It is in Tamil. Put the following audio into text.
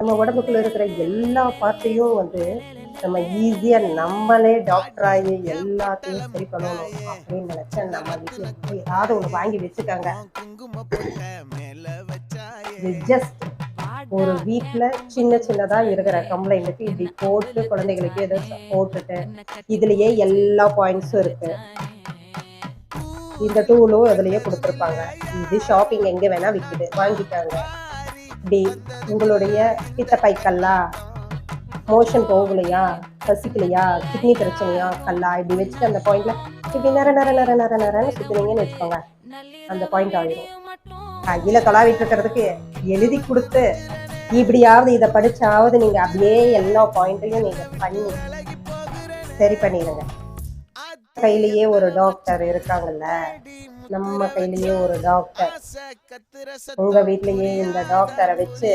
நம்ம உடம்புக்குள்ள இருக்கிற எல்லா பார்ட்டையும் வந்து நம்ம ஈஸியா நம்மளே டாக்டர் ஆகி எல்லாத்தையும் சரி பண்ணணும் அப்படின்னு நினைச்சா நம்ம வீட்டுல ஏதாவது ஒண்ணு வாங்கி வச்சுக்காங்க. இது ஜஸ்ட் ஒரு வீட்டுல சின்ன சின்னதா இருக்கிற கம்ப்ளைண்ட்டுக்கு இப்படி போட்டு குழந்தைகளுக்கு ஏதோ போட்டுட்டு இதுலயே எல்லா பாயிண்ட்ஸும் இருக்கு. இந்த டூலும் அதுலயே கொடுத்துருப்பாங்க. இது ஷாப்பிங் எங்க வேணா விற்குது, வாங்கிட்டாங்க. இப்படி உங்களுடைய பித்தப்பை கல்லா, மோஷன் போகலையா, பசிக்கலையா, கிட்னி பிரச்சனையா, கல்லா, இப்படி வச்சுட்டு அந்த பாயிண்ட்ல இப்படி நரன்னு சுத்துனீங்கன்னு வச்சுக்கோங்க, அந்த பாயிண்ட் ஆயிடும். கையில தொலாவிட்டு இருக்கிறதுக்கு எழுதி கொடுத்து இப்படியாவது இதை படிச்சாவது நீங்க அப்படியே எல்லா பாயிண்ட்டையும் நீங்க பண்ணி சரி பண்ணிடுங்க. கையிலேயே ஒரு டாக்டர் இருக்காங்கல்ல, நம்ம கையிலேயே ஒரு டாக்டர், உங்க வீட்லயே இந்த டாக்டரை வச்சு